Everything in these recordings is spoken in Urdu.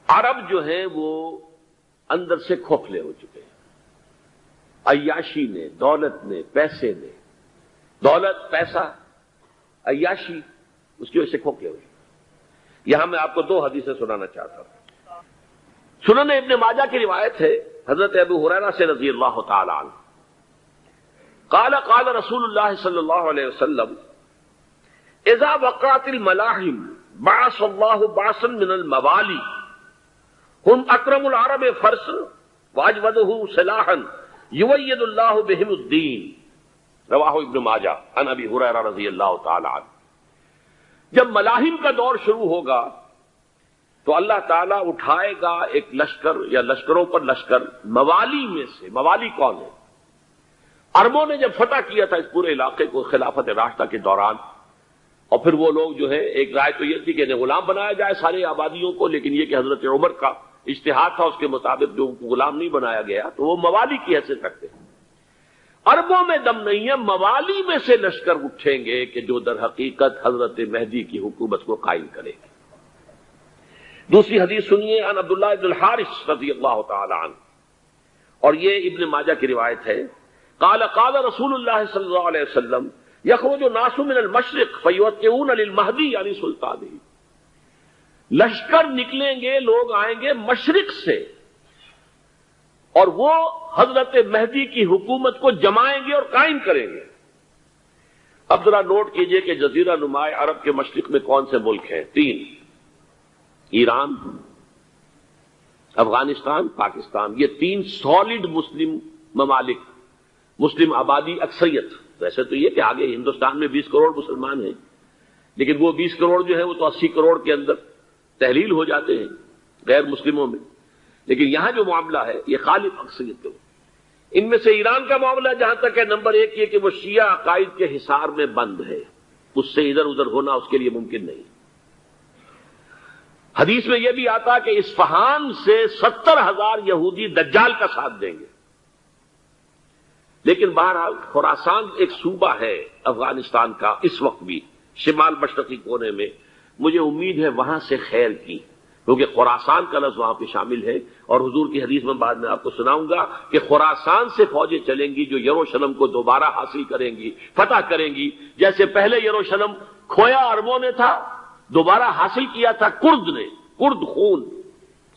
عرب جو ہیں وہ اندر سے کھوکھلے ہو چکے ہیں، عیاشی نے، دولت نے، پیسے نے، دولت، پیسہ، عیاشی، اس کی وجہ سے کھوکھلے ہو چکے ہیں۔ یہاں میں آپ کو دو حدیثیں سنانا چاہتا ہوں۔ سنن ابن ماجہ کی روایت ہے حضرت ابو ہریرہ سے رضی اللہ تعالی عنہ، قال قال رسول اللہ صلی اللہ علیہ وسلم اذا وقعت الملاحم بعث اللہ بعثا من الموالی ہم اکرم العرب فرسا واجودہ سلاحا یوید اللہ بہم الدین، رواہ ابن ماجہ عن ابی ہریرہ رضی اللہ تعالی عنہ۔ جب ملاحم کا دور شروع ہوگا تو اللہ تعالیٰ اٹھائے گا ایک لشکر یا لشکروں پر لشکر موالی میں سے۔ موالی کون ہے؟ عربوں نے جب فتح کیا تھا اس پورے علاقے کو خلافت راشدہ کے دوران، اور پھر وہ لوگ جو ہے، ایک رائے تو یہ تھی کہ انہیں غلام بنایا جائے ساری آبادیوں کو، لیکن یہ کہ حضرت عمر کا اجتہاد تھا، اس کے مطابق جو غلام نہیں بنایا گیا تو وہ موالی کی حیثیت رکھتے ہیں۔ عربوں میں دم نہیں ہے، موالی میں سے لشکر اٹھیں گے کہ جو در حقیقت حضرت مہدی کی حکومت کو قائم کرے گے۔ دوسری حدیث سنیے، عن عبداللہ بن الحارث رضی اللہ تعالی عنہ، اور یہ ابن ماجہ کی روایت ہے، قال قال رسول اللہ صلی اللہ علیہ وسلم یخرج الناس من المشرق فیوقعون للمہدی یعنی سلطانہ، لشکر نکلیں گے، لوگ آئیں گے مشرق سے اور وہ حضرت مہدی کی حکومت کو جمائیں گے اور قائم کریں گے۔ اب ذرا نوٹ کیجئے کہ جزیرہ نماء عرب کے مشرق میں کون سے ملک ہیں؟ تین، ایران، افغانستان، پاکستان، یہ تین سالڈ مسلم ممالک، مسلم آبادی اکثریت۔ ویسے تو یہ کہ آگے ہندوستان میں 20 کروڑ مسلمان ہیں، لیکن وہ 20 کروڑ جو ہے وہ تو 80 کروڑ کے اندر تحلیل ہو جاتے ہیں غیر مسلموں میں، لیکن یہاں جو معاملہ ہے یہ غالب اکثریت کا۔ ان میں سے ایران کا معاملہ جہاں تک ہے، نمبر ایک یہ کہ وہ شیعہ عقائد کے حصار میں بند ہے، اس سے ادھر ادھر ہونا اس کے لیے ممکن نہیں۔ حدیث میں یہ بھی آتا کہ اصفہان سے 70,000 یہودی دجال کا ساتھ دیں گے، لیکن بہرحال خراسان ایک صوبہ ہے افغانستان کا اس وقت بھی شمال مشرقی کونے میں، مجھے امید ہے وہاں سے خیر کی، کیونکہ خراسان کا لفظ وہاں پہ شامل ہے، اور حضور کی حدیث میں بعد میں آپ کو سناؤں گا کہ خراسان سے فوجیں چلیں گی جو یروشلم کو دوبارہ حاصل کریں گی، فتح کریں گی، جیسے پہلے یروشلم کھویا عربوں نے تھا، دوبارہ حاصل کیا تھا کرد نے، کرد خون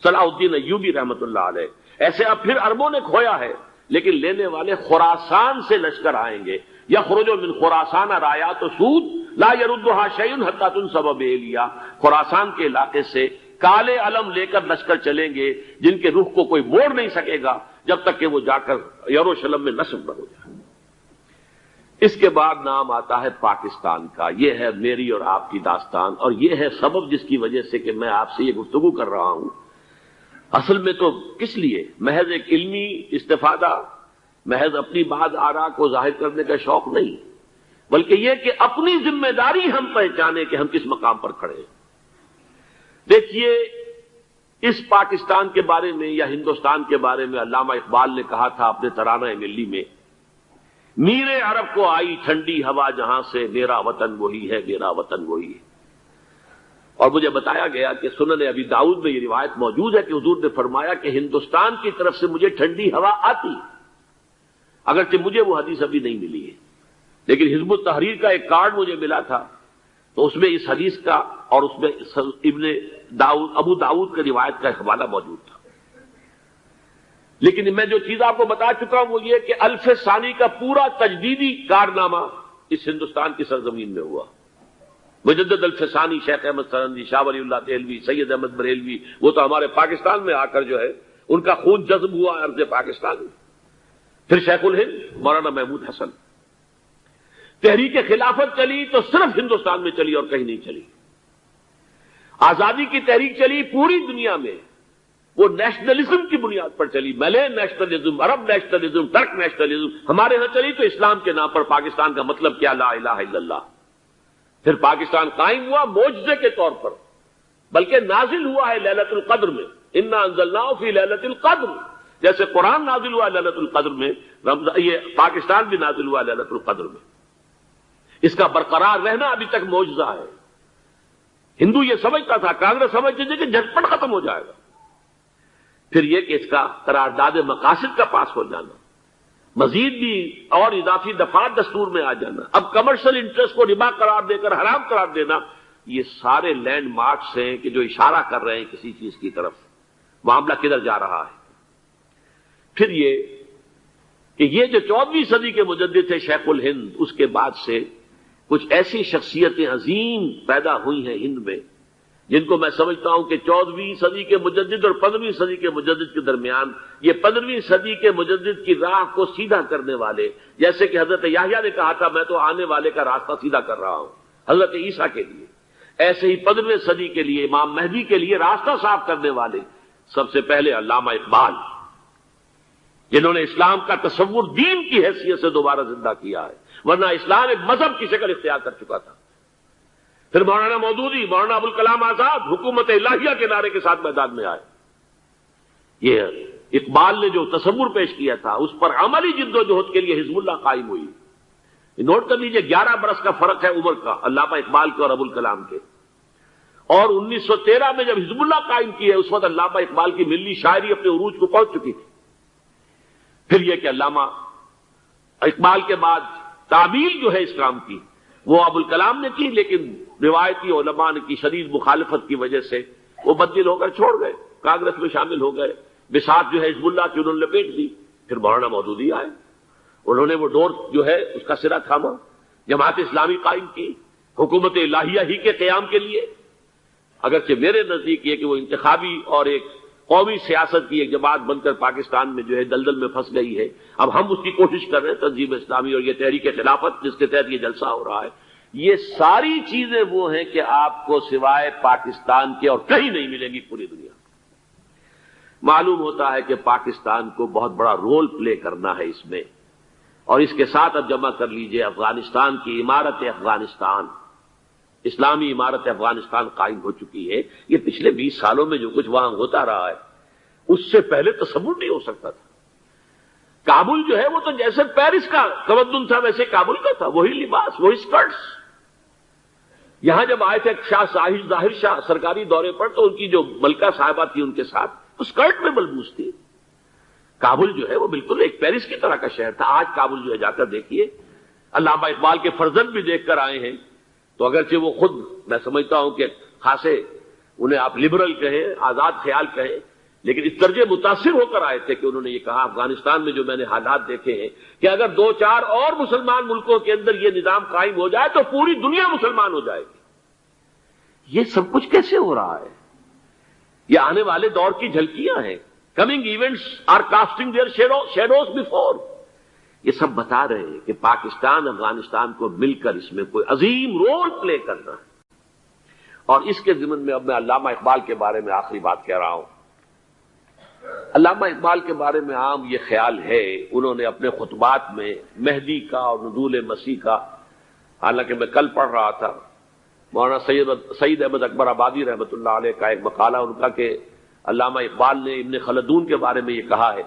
صلاح الدین ایوبی رحمت اللہ علیہ، ایسے اب پھر عربوں نے کھویا ہے، لیکن لینے والے خراسان سے لشکر آئیں گے۔ یخرج من خراسان رایات سود لا یردھا شیء حتی تنصب بإیلیا، خراسان کے علاقے سے کالے علم لے کر لشکر چلیں گے جن کے رخ کو کوئی موڑ نہیں سکے گا جب تک کہ وہ جا کر یروشلم میں نصب نہ ہو جائے۔ اس کے بعد نام آتا ہے پاکستان کا۔ یہ ہے میری اور آپ کی داستان، اور یہ ہے سبب جس کی وجہ سے کہ میں آپ سے یہ گفتگو کر رہا ہوں۔ اصل میں تو کس لیے؟ محض ایک علمی استفادہ، محض اپنی بعض آراء کو ظاہر کرنے کا شوق نہیں، بلکہ یہ کہ اپنی ذمہ داری ہم پہچانیں کہ ہم کس مقام پر کھڑے ہیں۔ دیکھیے، اس پاکستان کے بارے میں یا ہندوستان کے بارے میں علامہ اقبال نے کہا تھا اپنے ترانہ ملی میں، میرے عرب کو آئی ٹھنڈی ہوا جہاں سے، میرا وطن وہی ہے، میرا وطن وہی ہے۔ اور مجھے بتایا گیا کہ سنن ابی داؤد میں یہ روایت موجود ہے کہ حضور نے فرمایا کہ ہندوستان کی طرف سے مجھے ٹھنڈی ہوا آتی، اگرچہ مجھے وہ حدیث ابھی نہیں ملی ہے، لیکن حزب التحریر کا ایک کارڈ مجھے ملا تھا، تو اس میں اس حدیث کا اور اس میں ابو داؤد کا روایت کا حوالہ موجود تھا۔ لیکن میں جو چیز آپ کو بتا چکا ہوں وہ یہ کہ الف ثانی کا پورا تجدیدی کارنامہ اس ہندوستان کی سرزمین میں ہوا۔ مجدد الف ثانی شیخ احمد سرندی، شاہ ولی اللہ دہلوی، سید احمد بریلوی، وہ تو ہمارے پاکستان میں آ کر جو ہے ان کا خون جذب ہوا ارض پاکستان میں۔ پھر شیخ الہند مولانا محمود حسن۔ تحریک خلافت چلی تو صرف ہندوستان میں چلی اور کہیں نہیں چلی۔ آزادی کی تحریک چلی پوری دنیا میں، وہ نیشنلزم کی بنیاد پر چلی، ملے نیشنلزم، عرب نیشنلزم، ٹرک نیشنلزم۔ ہمارے ہاں چلی تو اسلام کے نام پر، پاکستان کا مطلب کیا؟ لا الہ الا اللہ۔ پھر پاکستان قائم ہوا معجزے کے طور پر، بلکہ نازل ہوا ہے لیلۃ القدر میں، انا انزلناہ فی لیلۃ القدر، جیسے قرآن نازل ہوا لیلۃ القدر میں، یہ پاکستان بھی نازل ہوا لیلۃ القدر میں۔ اس کا برقرار رہنا ابھی تک معجزہ ہے۔ ہندو یہ سمجھتا تھا، کانگریس سمجھتی تھی کہ جھٹپٹ ختم ہو جائے گا، پھر یہ کہ اس کا قرارداد مقاصد کا پاس ہو جانا، مزید بھی اور اضافی دفعات دستور میں آ جانا، اب کمرشل انٹرسٹ کو ربا قرار دے کر حرام قرار دینا، یہ سارے لینڈ مارکس ہیں کہ جو اشارہ کر رہے ہیں کسی چیز کی طرف، معاملہ کدھر جا رہا ہے۔ پھر یہ کہ یہ جو 14ویں صدی کے مجدد تھے شیخ الہند، اس کے بعد سے کچھ ایسی شخصیتیں عظیم پیدا ہوئی ہیں ہند میں، جن کو میں سمجھتا ہوں کہ 14ویں صدی کے مجدد اور 15ویں صدی کے مجدد کے درمیان یہ 15ویں صدی کے مجدد کی راہ کو سیدھا کرنے والے، جیسے کہ حضرت یحییٰ نے کہا تھا میں تو آنے والے کا راستہ سیدھا کر رہا ہوں حضرت عیسیٰ کے لیے، ایسے ہی 15ویں صدی کے لیے امام مہدی کے لیے راستہ صاف کرنے والے سب سے پہلے علامہ اقبال، جنہوں نے اسلام کا تصور دین کی حیثیت سے دوبارہ زندہ کیا ہے، ورنہ اسلام ایک مذہب کی شکل اختیار کر چکا تھا۔ پھر مولانا مودودی، مولانا ابوالکلام آزاد حکومت الہیہ کے نعرے کے ساتھ میدان میں آئے۔ یہ اقبال نے جو تصور پیش کیا تھا اس پر عملی جد و جہد کے لیے حزب اللہ قائم ہوئی۔ نوٹ کر لیجئے 11 برس کا فرق ہے عمر کا علامہ اقبال کے اور ابوالکلام کے، اور 1913 میں جب حزب اللہ قائم کی ہے اس وقت علامہ اقبال کی ملی شاعری اپنے عروج کو پہنچ چکی تھی۔ پھر یہ کہ علامہ اقبال کے بعد تعمیل جو ہے اسلام کی وہ ابوالکلام نے کی، لیکن روایتی علماء کی شدید مخالفت کی وجہ سے وہ بددل ہو کر چھوڑ گئے، کانگریس میں شامل ہو گئے، بساط جو ہے حزب اللہ کی انہوں نے لپیٹ دی۔ پھر مولانا مودودی آئے، انہوں نے وہ ڈور جو ہے اس کا سرا تھاما، جماعت اسلامی قائم کی حکومت الہیہ ہی کے قیام کے لیے، اگرچہ میرے نزدیک یہ کہ وہ انتخابی اور ایک قومی سیاست کی ایک جماعت بن کر پاکستان میں جو ہے دلدل میں پھنس گئی ہے۔ اب ہم اس کی کوشش کر رہے ہیں تنظیم اسلامی اور یہ تحریک خلافت جس کے تحت یہ جلسہ ہو رہا ہے، یہ ساری چیزیں وہ ہیں کہ آپ کو سوائے پاکستان کے اور کہیں نہیں ملیں گی پوری دنیا۔ معلوم ہوتا ہے کہ پاکستان کو بہت بڑا رول پلے کرنا ہے اس میں، اور اس کے ساتھ اب جمع کر لیجئے افغانستان کی عمارت افغانستان، اسلامی عمارت افغانستان قائم ہو چکی ہے۔ یہ پچھلے 20 سالوں میں جو کچھ وہاں ہوتا رہا ہے اس سے پہلے تصور نہیں ہو سکتا تھا۔ کابل جو ہے وہ تو جیسے پیرس کا تمدن تھا ویسے کابل کا تھا، وہی لباس، وہی سکرٹس۔ یہاں جب آئے تھے شاہ ظاہر شاہ سرکاری دورے پر تو ان کی جو ملکہ صاحبہ تھی ان کے ساتھ وہ سکرٹ میں ملبوس تھی۔ کابل جو ہے وہ بالکل ایک پیرس کی طرح کا شہر تھا۔ آج کابل جو ہے جا کر دیکھیے، علامہ اقبال کے فرزند بھی دیکھ کر آئے ہیں، تو اگرچہ وہ خود میں سمجھتا ہوں کہ خاصے انہیں آپ لبرل کہیں، آزاد خیال کہیں، لیکن اس درجے متاثر ہو کر آئے تھے کہ انہوں نے یہ کہا افغانستان میں جو میں نے حالات دیکھے ہیں کہ اگر 2-4 اور مسلمان ملکوں کے اندر یہ نظام قائم ہو جائے تو پوری دنیا مسلمان ہو جائے گی۔ یہ سب کچھ کیسے ہو رہا ہے؟ یہ آنے والے دور کی جھلکیاں ہیں۔ Coming events are casting their shadows before. یہ سب بتا رہے ہیں کہ پاکستان افغانستان کو مل کر اس میں کوئی عظیم رول پلے کرنا ہے۔ اور اس کے ضمن میں اب میں علامہ اقبال کے بارے میں آخری بات کہہ رہا ہوں۔ علامہ اقبال کے بارے میں عام یہ خیال ہے، انہوں نے اپنے خطبات میں مہدی کا اور نزول مسیح کا، حالانکہ میں کل پڑھ رہا تھا مولانا سعید احمد اکبر آبادی رحمۃ اللہ علیہ کا ایک مقالہ ان کا کہ علامہ اقبال نے ابن خلدون کے بارے میں یہ کہا ہے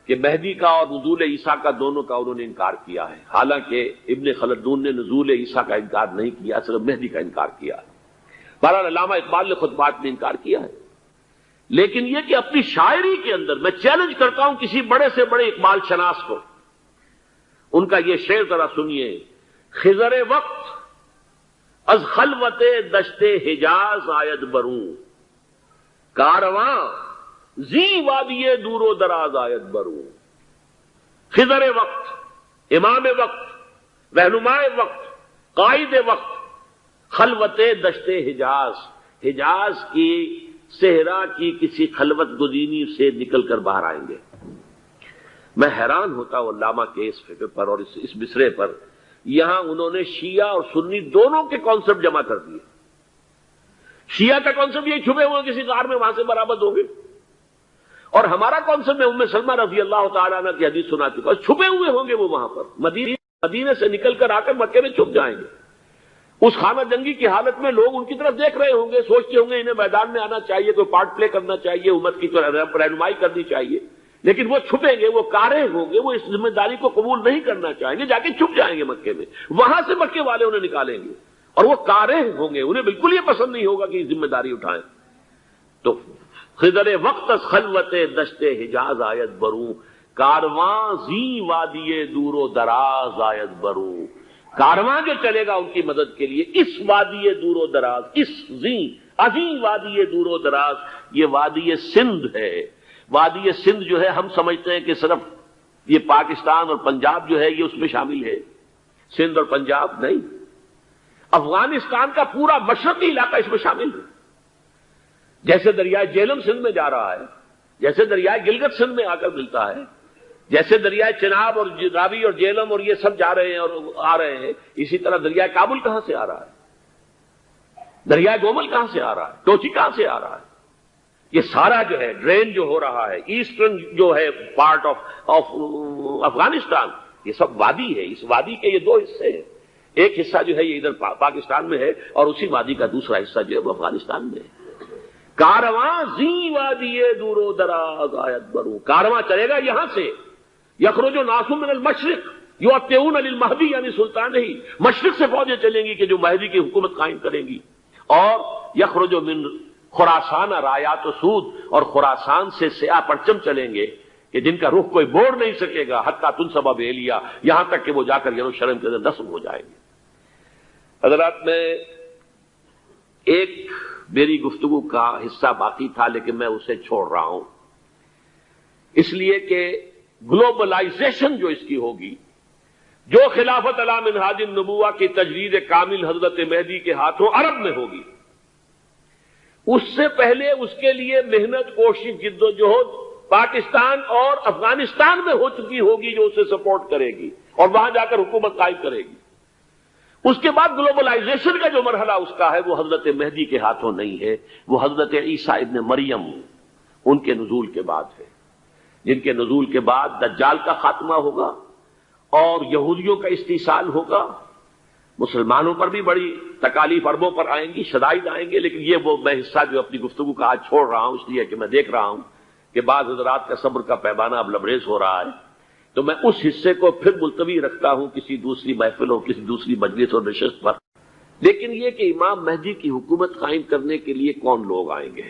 کہ مہدی کا اور نزول عیسیٰ کا دونوں کا انہوں نے انکار کیا ہے، حالانکہ ابن خلدون نے نزول عیسیٰ کا انکار نہیں کیا، صرف مہدی کا انکار کیا ہے۔ بہرحال علامہ اقبال نے خطبات میں انکار کیا ہے، لیکن یہ کہ اپنی شاعری کے اندر میں چیلنج کرتا ہوں کسی بڑے سے بڑے اقبال شناس کو، ان کا یہ شعر ذرا سنیے: خضر وقت از خلوت دشت حجاز آید بروں، کارواں زی وادی دور و دراز آید بروں۔ خضر وقت، امام وقت، رہنمائے وقت، قائد وقت، خلوت دشت حجاز، حجاز کی صحرا کی کسی خلوت گزینی سے نکل کر باہر آئیں گے۔ میں حیران ہوتا ہوں علامہ کے اس فکر پر اور اس مصرے پر۔ یہاں انہوں نے شیعہ اور سنی دونوں کے کانسیپٹ جمع کر دیے۔ شیعہ کا کانسیپٹ یہ چھپے ہوئے کسی غار میں وہاں سے برآمد ہوں گے، اور ہمارا کانسیپٹ میں ام سلمہ رضی اللہ تعالیٰ عنہ کی حدیث سنا چکا، چھپے ہوئے ہوں گے وہ وہاں پر، مدینے سے نکل کر آ کر مکے میں چھپ جائیں گے۔ اس خانہ جنگی کی حالت میں لوگ ان کی طرف دیکھ رہے ہوں گے، سوچتے ہوں گے انہیں میدان میں آنا چاہیے، کوئی پارٹ پلے کرنا چاہیے، امت کی رہنمائی کرنی چاہیے، لیکن وہ چھپیں گے، وہ کارے ہوں گے، وہ اس ذمہ داری کو قبول نہیں کرنا چاہیں گے، جا کے چھپ جائیں گے مکے میں، وہاں سے مکے والے انہیں نکالیں گے، اور وہ کارے ہوں گے، انہیں بالکل یہ پسند نہیں ہوگا کہ ذمہ داری اٹھائیں۔ تو خضر وقت از خلوت دشت حجاز آیت بروں، کارواں زی وادی دور و دراز آیت بروں، کارواں جو چلے گا ان کی مدد کے لیے اس وادی دور و دراز، اس زی عظیم وادی دور و دراز، یہ وادی سندھ ہے۔ وادی سندھ جو ہے ہم سمجھتے ہیں کہ صرف یہ پاکستان اور پنجاب جو ہے یہ اس میں شامل ہے، سندھ اور پنجاب نہیں، افغانستان کا پورا مشرقی علاقہ اس میں شامل ہے۔ جیسے دریائے جیلم سندھ میں جا رہا ہے، جیسے دریائے گلگت سندھ میں آ کر ملتا ہے، جیسے دریائے چناب اور راوی اور جیلم اور یہ سب جا رہے ہیں اور آ رہے ہیں، اسی طرح دریائے کابل کہاں سے آ رہا ہے، دریائے گومل کہاں سے آ رہا ہے، ٹوچی کہاں سے آ رہا ہے، یہ سارا جو ہے ڈرین جو ہو رہا ہے ایسٹرن جو ہے پارٹ آف افغانستان، یہ سب وادی ہے۔ اس وادی کے یہ دو حصے ہیں، ایک حصہ جو ہے یہ ادھر پاکستان میں ہے اور اسی وادی کا دوسرا حصہ جو ہے وہ افغانستان میں ہے۔ کارواں زی وادی دور و دراز آیت بروں، کارواں چلے گا یہاں سے، یخرج ناس من المشرق یؤتون للمہدی یعنی سلطان ہی، مشرق سے فوجیں چلیں گی کہ جو مہدی کی حکومت قائم کریں گی، اور یخرج من خراسان رایات و سود، اور خراسان سے سیاہ پرچم چلیں گے کہ جن کا رخ کوئی موڑ نہیں سکے گا، حتیٰ تنصب بیلیا، یہاں تک کہ وہ جا کر یروشلم کے اندر نصب ہو جائیں گے۔ حضرات، میں ایک میری گفتگو کا حصہ باقی تھا لیکن میں اسے چھوڑ رہا ہوں، اس لیے کہ گلوبلائزیشن جو اس کی ہوگی، جو خلافت علی منہاج النبوہ کی تجدید کامل حضرت مہدی کے ہاتھوں عرب میں ہوگی، اس سے پہلے اس کے لیے محنت، کوشش، جد و جہد پاکستان اور افغانستان میں ہو چکی ہوگی جو اسے سپورٹ کرے گی اور وہاں جا کر حکومت قائم کرے گی۔ اس کے بعد گلوبلائزیشن کا جو مرحلہ اس کا ہے وہ حضرت مہدی کے ہاتھوں نہیں ہے، وہ حضرت عیسیٰ ابن مریم ان کے نزول کے بعد ہے، جن کے نزول کے بعد دجال کا خاتمہ ہوگا اور یہودیوں کا استحصال ہوگا، مسلمانوں پر بھی بڑی تکالیف عربوں پر آئیں گی، شدائد آئیں گے، لیکن یہ وہ میں حصہ جو اپنی گفتگو کا آج چھوڑ رہا ہوں اس لیے کہ میں دیکھ رہا ہوں کہ بعض حضرات کا صبر کا پیمانہ اب لبریز ہو رہا ہے، تو میں اس حصے کو پھر ملتوی رکھتا ہوں کسی دوسری محفل اور کسی دوسری مجلس اور نشست پر۔ لیکن یہ کہ امام مہدی کی حکومت قائم کرنے کے لیے کون لوگ آئیں گے،